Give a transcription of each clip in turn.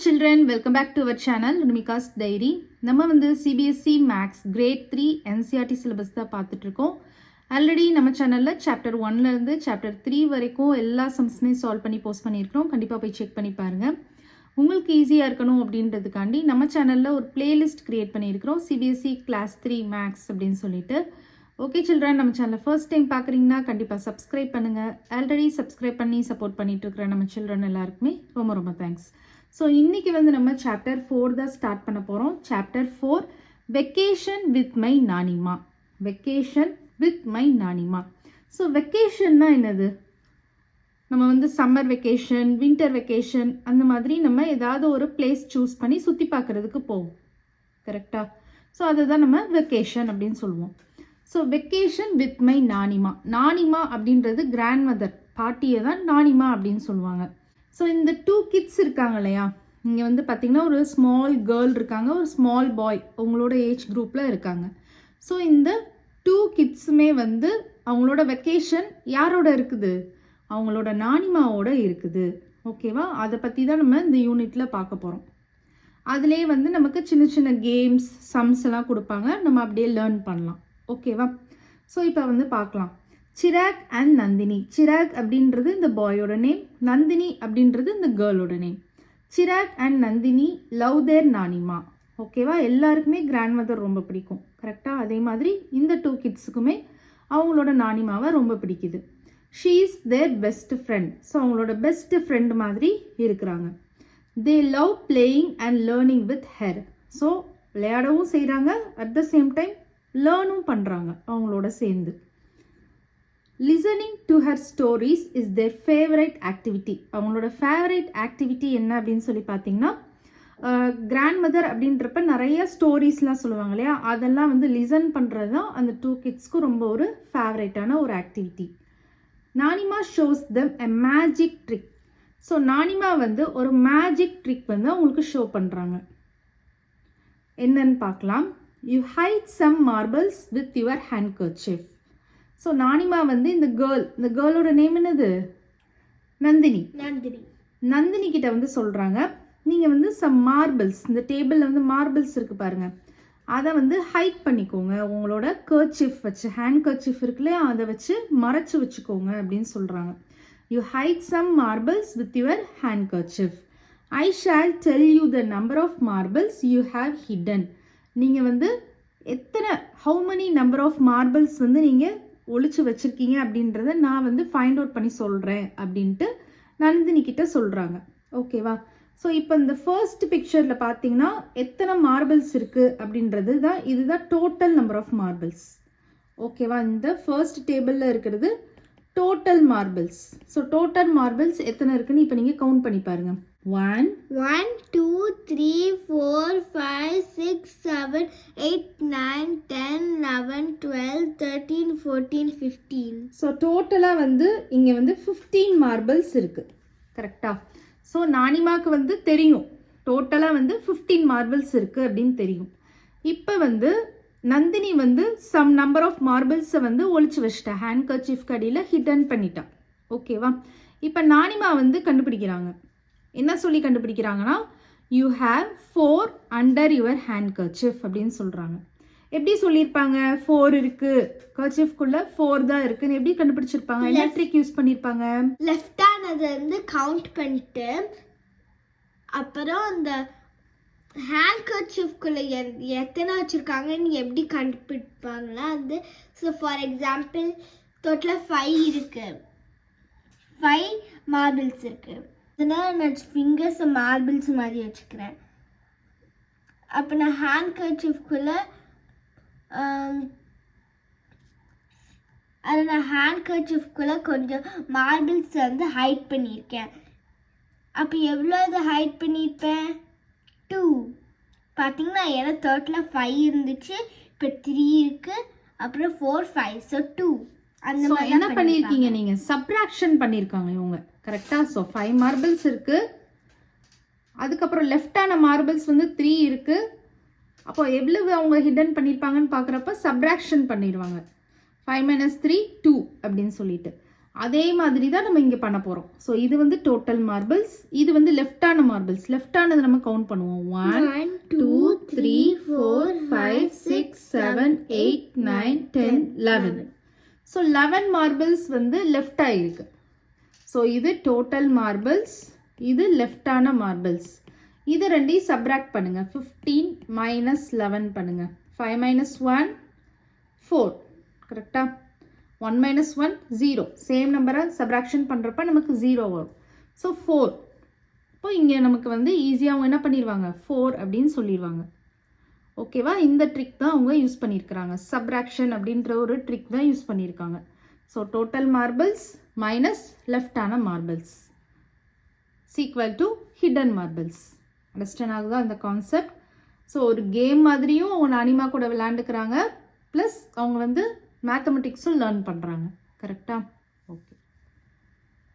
children, welcome back to our channel Unmika's Diary. நம்ம வந்து CBSE Max Grade 3 NCERT syllabus தான் பார்த்துட்டு இருக்கோம். ஆல்ரெடி நம்ம சேனல்ல சாப்டர் 1ல இருந்து சாப்டர் 3 வரைக்கும் எல்லா சம்ஸ்மே சால்வ் பண்ணி போஸ்ட் பண்ணியிருக்கோம். கண்டிப்பாக போய் செக் பண்ணி பாருங்க. உங்களுக்கு ஈஸியாக இருக்கணும் அப்படின்றதுக்காண்டி நம்ம சேனலில் ஒரு பிளேலிஸ்ட் கிரியேட் பண்ணியிருக்கிறோம், CBSE Class 3 Max அப்படின்னு சொல்லிட்டு. ஓகே சில்ட்ரன், நம்ம சேனலை ஃபர்ஸ்ட் டைம் பார்க்குறீங்கன்னா கண்டிப்பாக சப்ஸ்கிரைப் பண்ணுங்கள். ஆல்ரெடி சப்ஸ்கிரைப் பண்ணி சப்போர்ட் பண்ணிட்டு இருக்கிற நம்ம சில்ட்ரன் எல்லாருக்குமே ரொம்ப ரொம்ப தேங்க்ஸ். ஸோ இன்றைக்கி வந்து நம்ம சாப்டர் 4 தான் ஸ்டார்ட் பண்ண போகிறோம். Chapter 4 vacation with my nanima. Vacation with my nanima. So வெக்கேஷன்னா என்னது? நம்ம வந்து சம்மர் வெக்கேஷன், வின்டர் வெக்கேஷன் அந்த மாதிரி நம்ம ஏதாவது ஒரு பிளேஸ் சூஸ் பண்ணி சுற்றி பார்க்குறதுக்கு போவோம், கரெக்டாக? ஸோ அதை தான் நம்ம வெக்கேஷன் அப்படின்னு சொல்லுவோம். ஸோ வெக்கேஷன் வித் மை நானிமா. நானிமா அப்படின்றது கிராண்ட் மதர், பாட்டியை தான் நானிமா அப்படின்னு சொல்லுவாங்க. ஸோ இந்த 2 கிட்ஸ் இருக்காங்க இல்லையா, இங்கே வந்து பார்த்திங்கன்னா ஒரு ஸ்மால் கேர்ள் இருக்காங்க, ஒரு ஸ்மால் பாய் உங்களோட ஏஜ் குரூப்பில் இருக்காங்க. ஸோ இந்த 2 கிட்ஸுமே வந்து அவங்களோட வெக்கேஷன் யாரோட இருக்குது? அவங்களோட நானிமாவோட இருக்குது. ஓகேவா? அதை பற்றி தான் நம்ம இந்த யூனிட்டில் பார்க்க போகிறோம். அதிலே வந்து நமக்கு சின்ன சின்ன கேம்ஸ், சம்ஸ் எல்லாம் கொடுப்பாங்க, நம்ம அப்படியே லேர்ன் பண்ணலாம். ஓகேவா? ஸோ இப்போ வந்து பார்க்கலாம். சிராக் அண்ட் நந்தினி. சிராக் அப்படின்றது இந்த பாயோட நேம், நந்தினி அப்படின்றது இந்த கேர்ளோட name. Chirag and Nandini love their nanima. ஓகேவா? எல்லாருக்குமே கிராண்ட் மதர் ரொம்ப பிடிக்கும், கரெக்டாக? அதே மாதிரி இந்த 2 கிட்ஸுக்குமே அவங்களோட நானிமாவை ரொம்ப பிடிக்குது. She is their best friend. So அவங்களோட பெஸ்ட் ஃப்ரெண்ட் மாதிரி இருக்கிறாங்க. They love playing and learning with her. So விளையாடவும் செய்கிறாங்க, அட் த சேம் டைம் லேர்னும் பண்ணுறாங்க அவங்களோட சேர்ந்து. Listening to her stories is there favourite activity. அவங்களோட ஃபேவரட் ஆக்டிவிட்டி என்ன அப்படின்னு சொல்லி பார்த்தீங்கன்னா, கிராண்ட் மதர் அப்படின்றப்ப நிறைய ஸ்டோரிஸ்லாம் சொல்லுவாங்க இல்லையா, அதெல்லாம் வந்து லிசன் பண்ணுறது தான் அந்த 2 கிட்ஸ்க்கு ரொம்ப ஒரு ஃபேவரட்டான ஒரு activity. Nanima shows them a magic trick. So nanima வந்து ஒரு மேஜிக் ட்ரிக் வந்து அவங்களுக்கு ஷோ பண்ணுறாங்க. என்னன்னு பார்க்கலாம். You hide some marbles with your handkerchief. So nanima வந்து இந்த கேர்ளோட நேம் என்னது? நந்தினி. நந்தினி கிட்ட வந்து சொல்கிறாங்க, நீங்கள் வந்து சம் மார்பிள்ஸ், இந்த டேபிளில் வந்து மார்பிள்ஸ் இருக்குது பாருங்கள், அதை வந்து ஹைட் பண்ணிக்கோங்க உங்களோட கர்ச்சீஃப் வச்சு. ஹேண்ட் கர்ச்சீஃப் இருக்குல்ல, அதை வச்சு மறைச்சி வச்சுக்கோங்க அப்படின்னு சொல்கிறாங்க. You hide some marbles with your handkerchief. I shall tell you the number of marbles you have hidden. நீங்கள் வந்து எத்தனை, how many number of marbles வந்து நீங்கள் ஒழிச்சு வச்சுருக்கீங்க அப்படின்றத நான் வந்து ஃபைண்ட் அவுட் பண்ணி சொல்கிறேன் அப்படின்ட்டு நந்தினி கிட்ட சொல்கிறாங்க. ஓகேவா? ஸோ இப்போ இந்த ஃபர்ஸ்ட் பிக்சரில் பார்த்தீங்கன்னா எத்தனை மார்பிள்ஸ் இருக்குது அப்படின்றது தான், இதுதான் டோட்டல் நம்பர் ஆஃப் மார்பிள்ஸ். ஓகேவா? இந்த ஃபர்ஸ்ட் டேபிளில் இருக்கிறது total marbles. So total marbles எத்தனை இருக்குன்னு இப்போ நீங்கள் கவுண்ட் பண்ணி பாருங்கள். 1 2 3 4 5 6 7 8 9 10 11 12 13 14 15. ஸோ டோட்டலாக வந்து இங்கே வந்து 15 மார்பிள்ஸ் இருக்குது, கரெக்டாக? ஸோ நானிமாவுக்கு வந்து தெரியும் டோட்டலாக வந்து 15 மார்பிள்ஸ் இருக்குது அப்படின்னு தெரியும். இப்போ வந்து நந்தினி வந்து சம் நம்பர் ஆஃப் மார்பிள்ஸை வந்து ஒழிச்சு வச்சிட்டா, ஹேண்ட் கர்ச்சீஃப் கடியில் ஹிடன் பண்ணிட்டா. ஓகேவா? இப்போ நானிமா வந்து கண்டுபிடிக்கிறாங்க. என்ன சொல்லி கண்டுபிடிக்கிறாங்கன்னா, you have 4 under your handkerchief அப்படின்னு சொல்கிறாங்க. எப்படி சொல்லியிருப்பாங்க? 4 இருக்குது கர்ச்சீஃப்குள்ளே, 4 தான் இருக்குன்னு எப்படி கண்டுபிடிச்சிருப்பாங்க? என்ன ட்ரிக் யூஸ் பண்ணியிருப்பாங்க? லெஃப்ட் ஹேண்ட் அதை வந்து கவுண்ட் பண்ணிட்டு அப்புறம் அந்த ஹேண்ட் கர்ச்சீஃப்குள்ளே எத்தனை வச்சுருக்காங்கன்னு எப்படி கண்டுபிடிப்பாங்களா அது. ஸோ ஃபார் எக்ஸாம்பிள் டோட்டலாக 5 இருக்குது, 5 மார்பிள்ஸ் இருக்குது. அதனால் நான் ஃபிங்கர்ஸை மார்பிள்ஸ் மாதிரி வச்சுக்கிறேன். அப்போ நான் ஹேண்ட் கர்ச்சீஃப்குள்ளே கொஞ்சம் மார்பிள்ஸ் வந்து ஹைட் பண்ணியிருக்கேன். அப்போ எவ்வளோ அதை ஹைட் பண்ணியிருப்பேன்? 2. பார்த்தீங்கன்னா ஏன்னா டோட்டலாக 5 இருந்துச்சு, இப்போ 3 இருக்குது, அப்புறம் 4 5, ஸோ 2. அந்த மாதிரி என்ன பண்ணியிருக்கீங்க நீங்கள்? சப்ராக்ஷன் பண்ணியிருக்காங்க இவங்க, கரெக்டாக? ஸோ 5 மார்பிள்ஸ் இருக்குது, அதுக்கப்புறம் லெஃப்டான மார்பிள்ஸ் வந்து 3 இருக்குது. அப்போ எவ்வளவு அவங்க ஹிடன் பண்ணியிருப்பாங்கன்னு பார்க்குறப்ப சப்ராக்ஷன் பண்ணிடுவாங்க. 5 - 3 2 அப்படின்னு சொல்லிட்டு. அதே மாதிரி தான் நம்ம இங்கே பண்ண போகிறோம். ஸோ இது வந்து டோட்டல் மார்பிள்ஸ், இது வந்து லெஃப்டான மார்பிள்ஸ். லெஃப்டானது நம்ம கவுண்ட் பண்ணுவோம். 1 2 3 4 5 6 7 8 9 10 11. ஸோ 11 மார்பிள்ஸ் வந்து லெஃப்டாக இருக்கு. ஸோ இது டோட்டல் மார்பிள்ஸ், இது லெஃப்டான மார்பிள்ஸ். இது ரெண்டையும் சப்ராக்ட் பண்ணுங்க. 15 minus 11 பண்ணுங்க. 5 minus 1 4. கரெக்டா? 1 minus 1 0. சேம் நம்பரை சப்ராக்ஷன் பண்ணுறப்ப நமக்கு 0 வரும். ஸோ 4. இப்போ இங்கே நமக்கு வந்து ஈஸியாக அவங்க என்ன பண்ணிடுவாங்க, 4 அப்படின்னு சொல்லிடுவாங்க. ஓகேவா? இந்த ட்ரிக் தான் அவங்க யூஸ் பண்ணியிருக்கிறாங்க. சப்ராக்ஷன் அப்படின்ற ஒரு ட்ரிக் தான் யூஸ் பண்ணியிருக்காங்க. ஸோ டோட்டல் மார்பிள்ஸ் மைனஸ் லெஃப்டான marbles equal to hidden marbles. Understand ஆகுதா இந்த கான்செப்ட்? ஸோ ஒரு கேம் மாதிரியும் அவங்க நானிமா கூட விளையாண்டுக்கிறாங்க, ப்ளஸ் அவங்க வந்து மேத்தமெட்டிக்ஸும் லேர்ன் பண்ணுறாங்க. கரெக்டாக? ஓகே.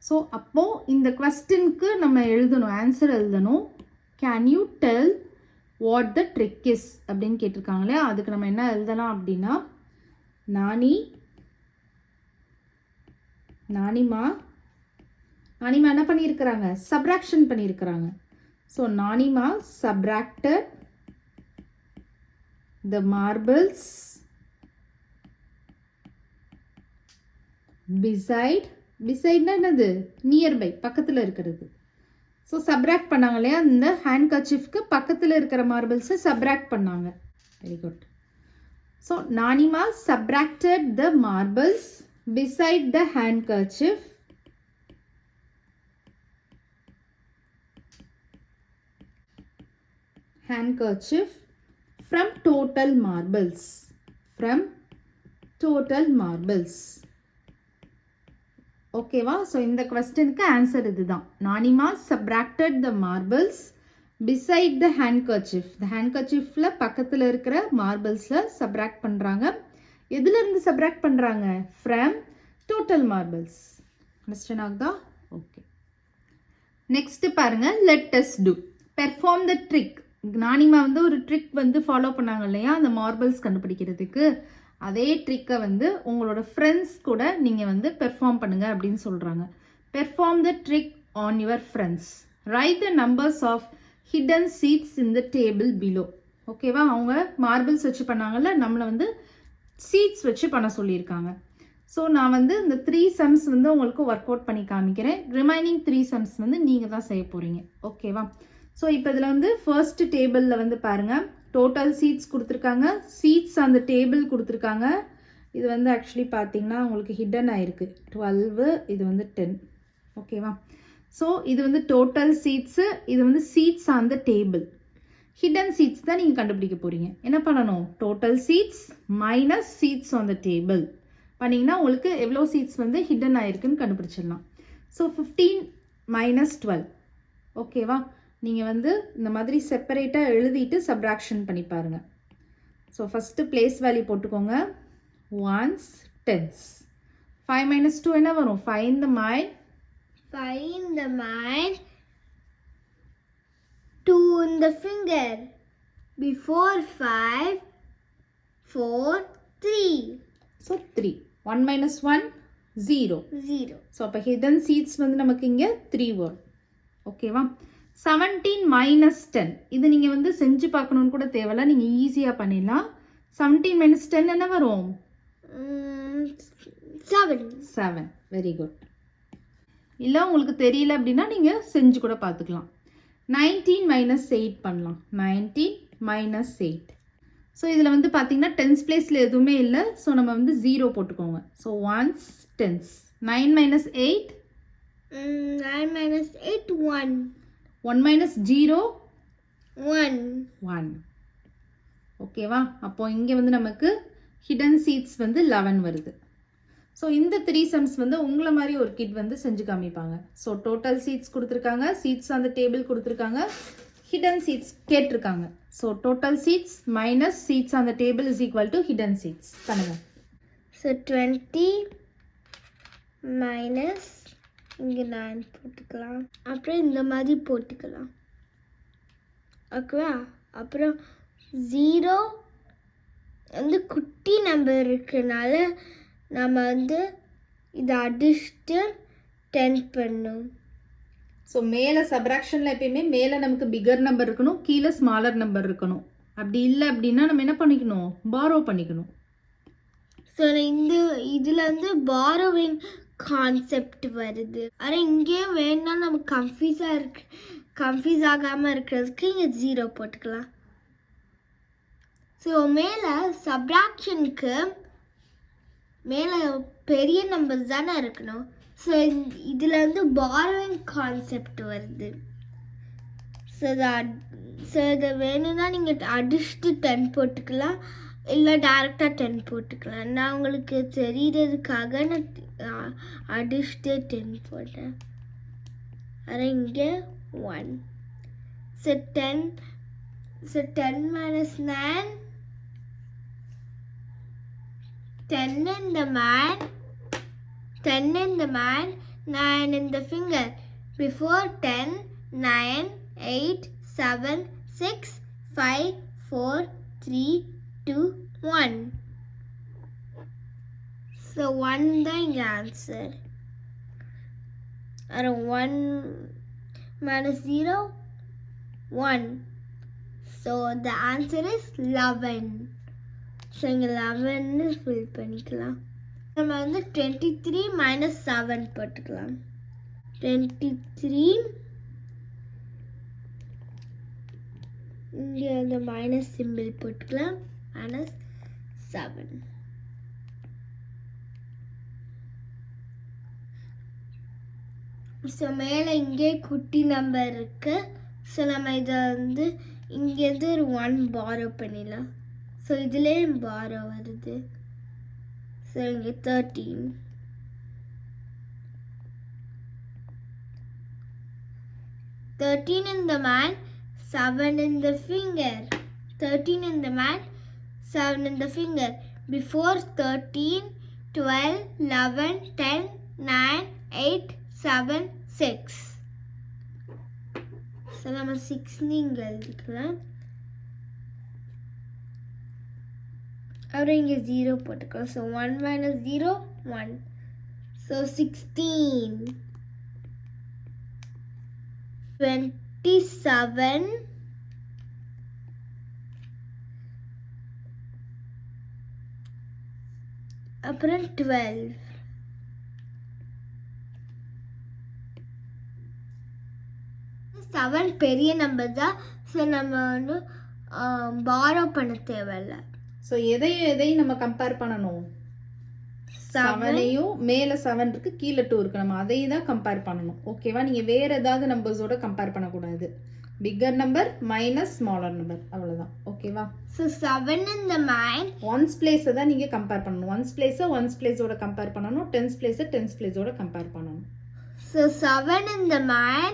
ஸோ அப்போது இந்த கொஸ்டினுக்கு நம்ம எழுதணும், ஆன்சர் எழுதணும். Can you tell what the trick is அப்படின்னு கேட்டிருக்காங்களே, அதுக்கு நம்ம என்ன எழுதலாம் அப்படின்னா, நானிமா என்ன பண்ணியிருக்கிறாங்க, சப்ராக்ஷன் பண்ணியிருக்கிறாங்க. So nanima subtracted the marbles பிசைட்னா என்னது, நியர்பை, பக்கத்தில் இருக்கிறது. ஸோ சப்ராக்ட் பண்ணாங்க இல்லையா, இந்த ஹேண்ட் கர்ச்சீஃப்க்கு பக்கத்தில் இருக்கிற மார்பிள்ஸை சப்ராக்ட் பண்ணாங்க. Very good. So nanima subtracted the marbles beside the handkerchief from total marbles. ஓகேவா? ஸோ இந்த கொஸ்டினுக்கு ஆன்சர் இதுதான். Nanima subtracted the marbles beside the handkerchief. The ஹேண்ட்கர்ச்சீஃபில் பக்கத்தில் இருக்கிற மார்பிள்ஸில் சப்ராக்ட் பண்ணுறாங்க. எதுலேருந்து சப்ராக்ட் பண்ணுறாங்க? From total marbles. அண்டர்ஸ்டாண்ட் ஆகுதா? ஓகே. நெக்ஸ்ட் பாருங்க, let us to perform the trick. Nanima வந்து ஒரு ட்ரிக் வந்து ஃபாலோ பண்ணாங்க இல்லையா, அந்த மார்பிள்ஸ் கண்டுபிடிக்கிறதுக்கு. அதே ட்ரிக்கை வந்து உங்களோட ஃப்ரெண்ட்ஸ் கூட நீங்கள் வந்து பெர்ஃபார்ம் பண்ணுங்க அப்படின்னு சொல்கிறாங்க. Perform the trick on your friends. Right the numbers of hidden seeds in the table below. ஓகேவா? அவங்க மார்பிள்ஸ் வச்சு பண்ணாங்கல்ல, நம்மளை வந்து சீட்ஸ் வச்சு பண்ண சொல்லியிருக்காங்க. ஸோ நான் வந்து இந்த 3 சம்ஸ் வந்து உங்களுக்கு ஒர்க் அவுட் பண்ணி காமிக்கிறேன். ரிமைனிங் 3 சம்ஸ் வந்து நீங்கள் தான் செய்ய போகிறீங்க. ஓகேவா? ஸோ இப்போ இதில் வந்து ஃபர்ஸ்ட் டேபிளில் வந்து பாருங்கள், டோட்டல் சீட்ஸ் கொடுத்துருக்காங்க, சீட்ஸ் அந்த டேபிள் கொடுத்துருக்காங்க. இது வந்து ஆக்சுவலி பார்த்தீங்கன்னா உங்களுக்கு ஹிடன் ஆயிருக்கு. 12, இது வந்து 10. ஓகேவா? ஸோ இது வந்து டோட்டல் சீட்ஸு, இது வந்து seeds on the table. Hidden seeds தான் நீங்கள் கண்டுபிடிக்க போகிறீங்க. என்ன பண்ணணும்? Total seeds minus seeds on the table பண்ணிங்கன்னா உங்களுக்கு எவ்வளோ சீட்ஸ் வந்து ஹிடன் ஆயிருக்குன்னு கண்டுபிடிச்சிடலாம். So 15 minus 12. ஓகேவா? நீங்கள் வந்து இந்த மாதிரி செப்பரேட்டாக எழுதிட்டு சப்ராக்ஷன் பண்ணி பாருங்கள். ஸோ ஃபஸ்ட்டு பிளேஸ் வேல்யூ போட்டுக்கோங்க. 1s 10s. 5 minus 2 என்ன வரும்? Find the mile. 2 in the finger. Before 5 4 3. So 3. 1 minus 1 0. So அப்போ ஹிடன் சீட்ஸ் வந்து நமக்கு இங்கே 3 வரும். ஓகேவா? 17 minus 10. இது நீங்கள் வந்து செஞ்சு பார்க்கணுன்னு கூட தேவையில்ல, நீங்கள் ஈஸியாக பண்ணிடலாம். 17 minus 10 என்ன வரும்? 7. Very good. இல்லை உங்களுக்கு தெரியல அப்படின்னா நீங்கள் செஞ்சு கூட பார்த்துக்கலாம். 19 minus 8 பண்ணலாம். 19 minus 8. ஸோ இதில் வந்து பார்த்தீங்கன்னா டென்ஸ் பிளேஸில் எதுவுமே இல்லை. ஸோ நம்ம வந்து 0 போட்டுக்கோங்க. So 1s 10s. 9 minus 8. 9 minus 8 1. 1 minus 0 1. ஓகேவா? அப்போ இங்கே வந்து நமக்கு ஹிடன் சீட்ஸ் வந்து 11 வருது. ஸோ இந்த 3 சம்ஸ் வந்து உங்களை மாதிரி ஒரு கிட் வந்து செஞ்சு காமிப்பாங்க. ஸோ டோட்டல் சீட்ஸ் கொடுத்துருக்காங்க, சீட்ஸ் அந்த டேபிள் கொடுத்துருக்காங்க, ஹிடன் சீட்ஸ் கேட்டிருக்காங்க. So total seeds minus seats அந்த table is equal to hidden seats பண்ணுங்க. ஸோ 20 மைனஸ் இங்கே 9 போட்டுக்கலாம், அப்புறம் இந்த மாதிரி போட்டுக்கலாம். ஓகேவா? அப்புறம் 0 வந்து குட்டி நம்பர் இருக்கனால நம்ம வந்து இதை அடிச்சுட்டு 10 பண்ணும். ஸோ மேலே சப்ராக்ஷனில் எப்பயுமே மேலே நமக்கு பிகர் நம்பர் இருக்கணும், கீழே ஸ்மாலர் நம்பர் இருக்கணும். அப்படி இல்லை அப்படின்னா நம்ம என்ன பண்ணிக்கணும், பாரோ பண்ணிக்கணும். ஸோ இந்த இதில் வந்து பாரோவிங் கான்செப்ட் வருது. ஆனால் இங்கேயும் வேணும்னா நம்ம கன்ஃபியூஸ் ஆகாமல் இருக்கிறதுக்கு இங்கே 0 போட்டுக்கலாம். ஸோ மேலே சப்ராக்ஷனுக்கு மேலே பெரிய நம்பர்ஸ் தானே இருக்கணும். ஸோ இதில் வந்து பாரோவிங் கான்செப்ட் வருது. ஸோ இதை வேணும்னா நீங்கள் அடிச்சுட்டு 10 போட்டுக்கலாம், இல்லை டேரெக்டாக 10 போட்டுக்கலாம். நான் உங்களுக்கு தெரியறதுக்காக நான் அடிச்சுட்டு 10 போட்டேன். ஆனால் இங்கே 1. So 10 minus 9, 10 in the man, 10 in the man, 9 in the finger. Before 10, 9, 8, 7, 6, 5, 4, 3, 2, 1. So 1 the answer. Or 1 minus 0, 1. So the answer is 11. So இங்கே 11 ஃபில் பண்ணிக்கலாம். நம்ம வந்து 23 minus 7 போட்டுக்கலாம். 23 இங்கே அந்த மைனஸ் சிம்பிள் போட்டுக்கலாம், -7. ஸோ மேலே இங்கே குட்டி நம்பர் இருக்கு. ஸோ நம்ம இதை வந்து இங்கேருந்து ஒரு 1 பாரோ பண்ணிடலாம். ஸோ இதுலேயே பாரோ வருது. ஸோ இங்கே 13. 13 in the man, 7 in the finger. 13 in the man, 7 in the finger. Before 13, 12, 11, 10, 9, 8, 7, 6. So நம்ம 6 நீங்க எழுதிக்கலாம். அப்புறம் இங்கே 0 போட்டுக்கலாம். So 1 minus 0, 1. ஸோ 16. 27. அப்புறம் 12. செவன் பெரிய நம்பர் தான். ஸோ நம்ம வந்து பாரோ பண்ண தேவையில்லை. ஸோ எதையும் நம்ம கம்பேர் பண்ணணும், 7ஐயும் மேலே 7 இருக்கு, கீழே 2 இருக்கு, நம்ம அதையும் தான் கம்பேர் பண்ணணும். ஓகேவா? நீங்கள் வேற ஏதாவது நம்பர்ஸோட கம்பேர் பண்ணக்கூடாது. Bigger number minus smaller number, அவ்வளோதான். ஓகேவா? So 7 in the man, once பிளேஸை தான் நீங்கள் கம்பேர் பண்ணணும். ஒன்ஸ் பிளேஸோட கம்பேர் பண்ணணும். டென்ஸ் பிளேஸோட கம்பேர் பண்ணணும். So 7 in the man,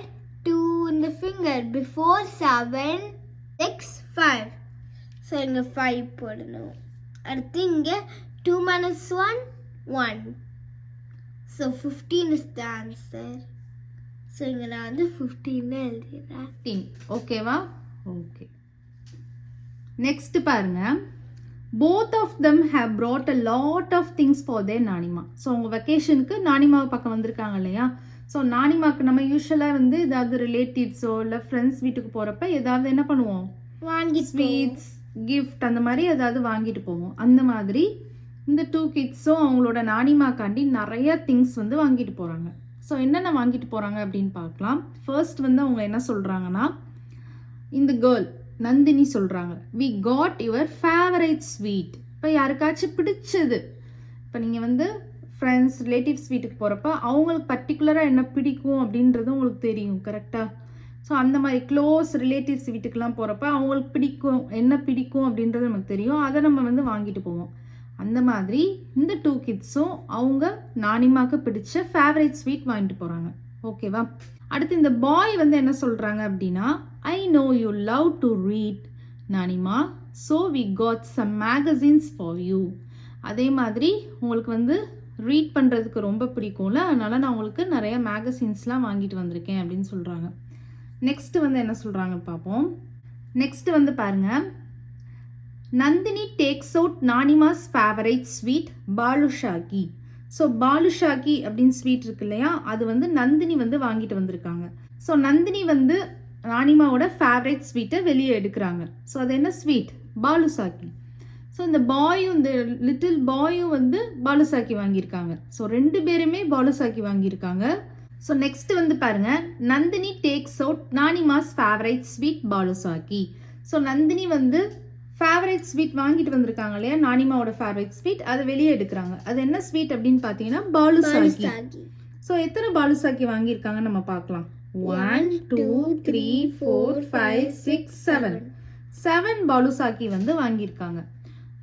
2 in the finger. Before 7, 6, 5. So இங்கே 5 போடணும். அடுத்து இங்கே 2 minus 1, 1. So 15 is the answer. So இங்கே நான் வந்து 15 எழுதிடுறேன். 15. ஓகேவா? ஓகே. நெக்ஸ்ட் பாருங்க. both of them have brought a lot of things for their நானிமா. ஸோ உங்கள் வெக்கேஷனுக்கு நானிமாவை பக்கம் வந்திருக்காங்க இல்லையா? ஸோ நானிமாவுக்கு நம்ம யூஸ்வலாக வந்து ஏதாவது ரிலேட்டிவ்ஸோ இல்லை ஃப்ரெண்ட்ஸ் வீட்டுக்கு போகிறப்ப ஏதாவது என்ன பண்ணுவோம், ஸ்வீட்ஸ், கிஃப்ட் அந்த மாதிரி ஏதாவது வாங்கிட்டு போவோம். அந்த மாதிரி இந்த 2 கிட்ஸும் அவங்களோட நானிமாக்காண்டி நிறைய திங்ஸ் வந்து வாங்கிட்டு போகிறாங்க. ஸோ என்னென்ன வாங்கிட்டு போகிறாங்க அப்படின்னு பார்க்கலாம். ஃபர்ஸ்ட் வந்து அவங்க என்ன சொல்கிறாங்கன்னா, இந்த கேர்ள் நந்தினி சொல்கிறாங்க, we got your favourite sweet. இப்போ யாருக்காச்சும் பிடிச்சது, இப்போ நீங்கள் வந்து ஃப்ரெண்ட்ஸ் ரிலேட்டிவ்ஸ் வீட்டுக்கு போகிறப்ப அவங்களுக்கு பர்டிகுலராக என்ன பிடிக்கும் அப்படின்றது உங்களுக்கு தெரியும், கரெக்டாக? ஸோ அந்த மாதிரி க்ளோஸ் ரிலேட்டிவ்ஸ் வீட்டுக்கெலாம் போகிறப்ப அவங்களுக்கு என்ன பிடிக்கும் அப்படின்றது நமக்கு தெரியும். அதை நம்ம வந்து வாங்கிட்டு போவோம். அந்த மாதிரி இந்த 2 கிட்ஸும் அவங்க நானிமாவுக்கு பிடிச்ச ஃபேவரட் ஸ்வீட் வாங்கிட்டு போகிறாங்க. ஓகேவா? அடுத்து இந்த பாய் வந்து என்ன சொல்கிறாங்க அப்படின்னா, I know you love to read nanima, so we got some magazines for you. அதே மாதிரி உங்களுக்கு வந்து ரீட் பண்ணுறதுக்கு ரொம்ப பிடிக்கும்ல, அதனால் நான் உங்களுக்கு நிறைய மேகசின்ஸ்லாம் வாங்கிட்டு வந்திருக்கேன் அப்படின்னு சொல்கிறாங்க. நெக்ஸ்ட்டு வந்து என்ன சொல்கிறாங்கன்னு பார்ப்போம். நெக்ஸ்ட்டு வந்து பாருங்கள், Nandini takes out nanima's favourite sweet balushahi. So balushahi அப்படின்னு ஸ்வீட் இருக்கு இல்லையா, அது வந்து நந்தினி வந்து வாங்கிட்டு வந்திருக்காங்க. ஸோ நந்தினி வந்து நானிமாவோட ஃபேவரட் ஸ்வீட்டை வெளியே எடுக்கிறாங்க. ஸோ அது என்ன ஸ்வீட்? பாலுசாக்கி. ஸோ இந்த பாயும் இந்த லிட்டில் பாயும் வந்து பாலுசாக்கி வாங்கியிருக்காங்க. ஸோ 2 பேருமே பாலுசாக்கி வாங்கியிருக்காங்க. ஸோ நெக்ஸ்ட் வந்து பாருங்க, Nandini takes out nanima's favourite sweet balushahi. So Nandini வந்து ஃபேவரட் ஸ்வீட் வாங்கிட்டு வந்திருக்காங்க இல்லையா, நானிமாவோட ஃபேவரட் ஸ்வீட், அதை வெளியே எடுக்கிறாங்க. அது என்ன ஸ்வீட் அப்படின்னு பார்த்தீங்கன்னா பாலுசாக்கி. ஸோ எத்தனை பாலுசாக்கி வாங்கியிருக்காங்க நம்ம பார்க்கலாம். 1 2 3 4 5 6 7 7 பாலுசாக்கி வந்து வாங்கியிருக்காங்க.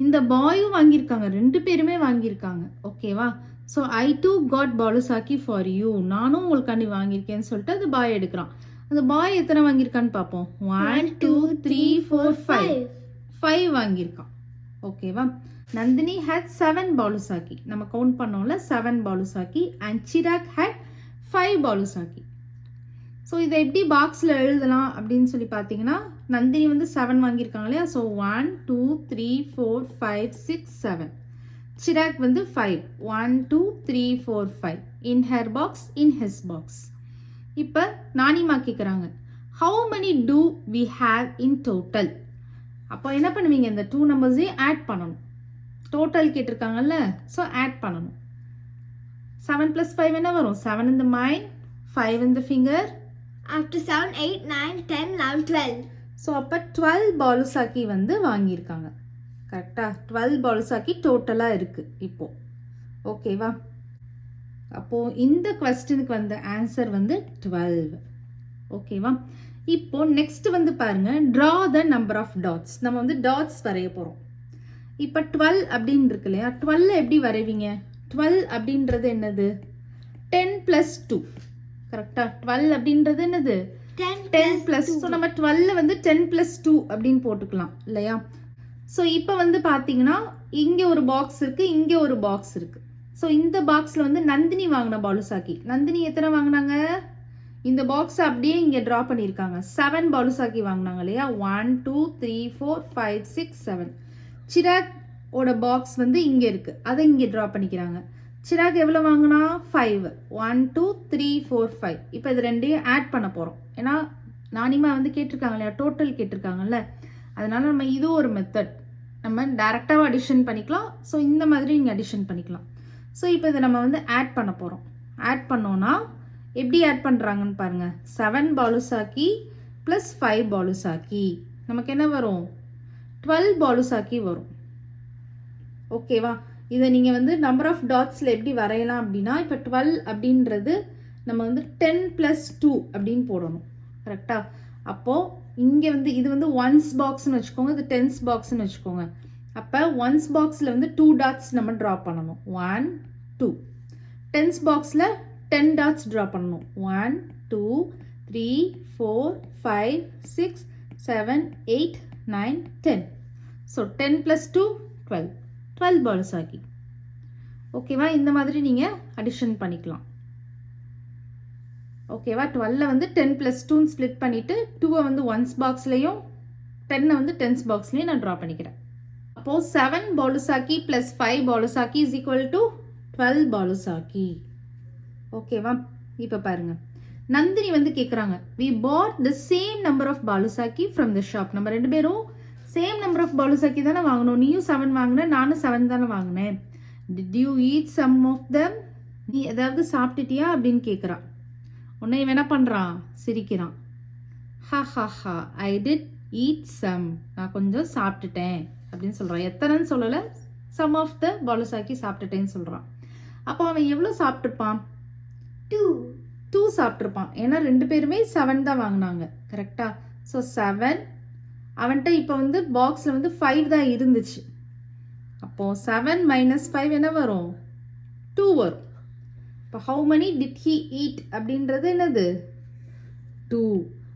இந்த பாயும் வாங்கியிருக்காங்க, 2 பேருமே வாங்கியிருக்காங்க. ஓகேவா? So I too got balushahi for you, நானும் உங்களுக்காண்டி வாங்கியிருக்கேன்னு சொல்லிட்டு அந்த பாய் எடுக்கிறான். அந்த பாய் எத்தனை வாங்கியிருக்கான்னு பார்ப்போம். 1 2 3 4 5 5 வாங்கியிருக்கான். ஓகேவா? நந்தினி ஹேட் 7 பாலுசாக்கி, நம்ம கவுண்ட் பண்ணோம்ல 7 balushahi, and Chirag had 5 balushahi. So இதை எப்படி பாக்ஸில் எழுதலாம் அப்படின்னு சொல்லி பார்த்தீங்கன்னா, நந்தினி வந்து 7 வாங்கியிருக்காங்க இல்லையா, ஸோ 1 2 3 4 5 6 7. சிராக் வந்து 5 1 2 3 4 5 in her box in his box. இப்போ நானிமா கேட்குறாங்க, how many do we have in total. அப்போ என்ன பண்ணுவீங்க, இந்த 2 நம்பர்ஸையும் ஆட் பண்ணணும். டோட்டல் கேட்டிருக்காங்கல்ல, ஸோ ஆட் பண்ணணும். 7 + 5 என்ன வரும்? 7 in the mind, 5 in the finger. After 7 8 9 10 11 12. So அப்போ 12 பாலுசாக்கி வந்து வாங்கியிருக்காங்க. கரெக்டாக 12 பாலுசாக்கி டோட்டலாக இருக்குது இப்போ. ஓகேவா? அப்போது இந்த கொஸ்டினுக்கு வந்த ஆன்சர் வந்து 12. ஓகேவா? இப்போ நெக்ஸ்ட் வந்து பாருங்க, draw the number of dots. நம்ம வந்து டாட்ஸ் வரைய போகிறோம். இப்போ 12 அப்படின்னு இருக்கு இல்லையா, 12 எப்படி வரைவீங்க? 12 அப்படின்றது என்னது? 10 + 2. கரெக்டாக 12 அப்படின்றது என்னது? 10 + 2. ஸோ நம்ம 12 வந்து 10 + 2 அப்படின்னு போட்டுக்கலாம் இல்லையா? ஸோ இப்போ வந்து பார்த்தீங்கன்னா இங்கே ஒரு பாக்ஸ் இருக்குது, இங்கே ஒரு பாக்ஸ் இருக்குது. ஸோ இந்த பாக்ஸில் வந்து நந்தினி வாங்கின பாலுசாக்கி. நந்தினி எத்தனை வாங்கினாங்க? இந்த பாக்ஸ் அப்படியே இங்கே ட்ரா பண்ணியிருக்காங்க. 7 பாலுசாக்கி வாங்கினாங்க இல்லையா, 1 2 3 4 5 6 7. சிராக் ஓட பாக்ஸ் வந்து இங்கே இருக்குது, அதை இங்கே ட்ரா பண்ணிக்கிறாங்க. சிராக் எவ்வளோ வாங்கினா? 5 1 2 3 4 5. இப்போ இது ரெண்டையும் ஆட் பண்ண போகிறோம். ஏன்னா நானிமா வந்து கேட்டிருக்காங்க இல்லையா, டோட்டல் கேட்டிருக்காங்கல்ல, அதனால நம்ம இது ஒரு மெத்தட், நம்ம டைரெக்டாக அடிஷன் பண்ணிக்கலாம். ஸோ இந்த மாதிரி நீங்கள் அடிஷன் பண்ணிக்கலாம். ஸோ இப்போ இதை நம்ம வந்து ஆட் பண்ண போகிறோம். ஆட் பண்ணோன்னா எப்படி ஆட் பண்ணுறாங்கன்னு பாருங்கள். 7 பாலுசாக்கி + 5 பாலுசாக்கி நமக்கு என்ன வரும்? 12 பாலுசாக்கி வரும். ஓகேவா? இதை நீங்கள் வந்து நம்பர் ஆஃப் டாட்ஸில் எப்படி வரையலாம் அப்படின்னா, இப்போ 12 அப்படின்றது நம்ம வந்து 10 + 2 அப்படின்னு போடணும். கரெக்டாக? அப்போது இங்கே வந்து இது வந்து ஒன்ஸ் பாக்ஸ்ன்னு வச்சுக்கோங்க, இது டென்ஸ் பாக்ஸ்ன்னு வச்சுக்கோங்க. அப்போ ஒன்ஸ் பாக்ஸில் வந்து 2 டாட்ஸ் நம்ம ட்ரா பண்ணணும். 1 2. டென்ஸ் பாக்ஸில் 10 டாட்ஸ் ட்ரா பண்ணணும். 1 2 3 4 5 6 7 8 9 10. ஸோ 10 + 2 12. 12 பாலுசாக்கி. ஓகேவா? இந்த மாதிரி நீங்கள் அடிஷன் பண்ணிக்கலாம். ஓகேவா? 12 வந்து 10 + 2 ஸ்ப்ளிட் பண்ணிவிட்டு 2 வந்து ஒன்ஸ் பாக்ஸ்லேயும் 10 வந்து டென்ஸ் பாக்ஸ்லேயும் நான் ட்ரா பண்ணிக்கிறேன். அப்போது 7 பாலுசாக்கி + 5 பாலுசாக்கி = 12 பாலுசாக்கி. ஓகேவா? இப்போ பாருங்க, நந்தினி வந்து கேட்குறாங்க, we bought the same number of பாலுசாக்கி from the shop. நம்ம 2 பேரும் சேம் நம்பர் ஆஃப் பாலுசாக்கி தானே வாங்கணும். நீயும் 7 வாங்கின, நானும் 7 தானே வாங்கினேன். did you eat some of them? நீ ஏதாவது சாப்பிட்டுட்டியா அப்படின்னு கேட்குறான். உன்னை இவன் என்ன பண்ணுறான்? சிரிக்கிறான். ஹா ஹா ஹா, ஐ டிட் ஈட் சம், நான் கொஞ்சம் சாப்பிட்டுட்டேன் அப்படின்னு சொல்கிறான். எத்தனைன்னு சொல்லலை, சம் ஆஃப் த பாலுசாக்கி சாப்பிட்டுட்டேன்னு சொல்கிறான். அப்போ அவன் எவ்வளோ சாப்பிட்டுருப்பான்? 2 சாப்பிட்ருப்பான். ஏன்னா 2 பேருமே 7 தான் வாங்கினாங்க. கரெக்டாக? ஸோ 7, அவன்கிட்ட இப்போ வந்து பாக்ஸில் வந்து 5 தான் இருந்துச்சு. அப்போது 7 - 5 என்ன வரும்? 2 வரும். இப்போ how many did he eat அப்படின்றது என்னது? 2.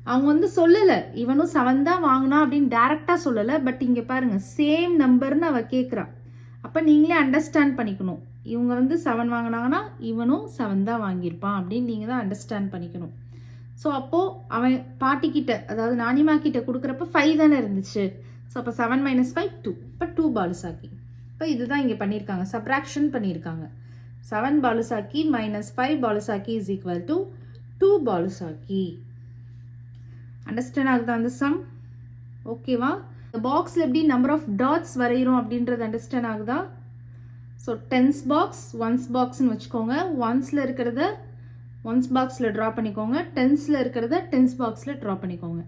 அவங்க வந்து சொல்லலை, இவனும் 7 தான் வாங்கினா அப்படின்னு டேரெக்டாக சொல்லலை. பட் இங்கே பாருங்கள், சேம் நம்பர்னு அவ கேட்குறான். அப்போ நீங்களே அண்டர்ஸ்டாண்ட் பண்ணிக்கணும், இவங்க வந்து 7 வாங்கினாங்கன்னா இவனும் 7 தான் வாங்கியிருப்பான் அப்படின்னு நீங்கள் தான் அண்டர்ஸ்டாண்ட் பண்ணிக்கணும். ஸோ அப்போது அவன் பாட்டிக்கிட்ட, அதாவது நானிமா கிட்ட கொடுக்குறப்ப 5 தானே இருந்துச்சு. ஸோ அப்போ 7 - 5 2. இப்போ 2 பாலுசாக்கி. இப்போ இதுதான் இங்கே பண்ணியிருக்காங்க, சப்ராக்ஷன் பண்ணியிருக்காங்க. 7 Balusaki minus 5 Balusaki is equal to 2 Balusaki. Understand ஆகுதா அந்த சம்? ஓகேவா? இந்த பாக்ஸில் எப்படி நம்பர் ஆஃப் டாட்ஸ் வரைகிறோம் அப்படின்றது அண்டர்ஸ்டாண்ட் ஆகுதா? ஸோ டென்ஸ் பாக்ஸ் ஒன்ஸ் பாக்ஸ்ன்னு வச்சுக்கோங்க. ஒன்ஸில் இருக்கிறத ஒன்ஸ் பாக்ஸில் ட்ரா பண்ணிக்கோங்க. டென்ஸில் இருக்கிறத டென்ஸ் பாக்ஸில் ட்ரா பண்ணிக்கோங்க.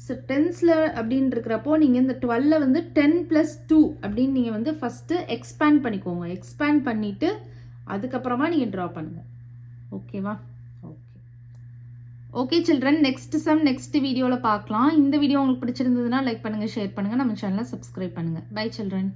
ஸோ டென்ஸில் அப்படின்னு இருக்கிறப்போ நீங்கள் இந்த 12 வந்து 10 + 2 அப்படின்னு நீங்கள் வந்து ஃபஸ்ட்டு எக்ஸ்பேண்ட் பண்ணிக்கோங்க. எக்ஸ்பேண்ட் பண்ணிவிட்டு அதுக்கப்புறமா நீங்கள் ட்ரா பண்ணுங்கள். ஓகேவா? Okay children, next sum next வீடியோவில் பார்க்கலாம். இந்த வீடியோ உங்களுக்கு பிடிச்சிருந்ததுன்னா லைக் பண்ணுங்கள், ஷேர் பண்ணுங்கள், நம்ம சேனலை சப்ஸ்கிரைப் பண்ணுங்கள். Bye children.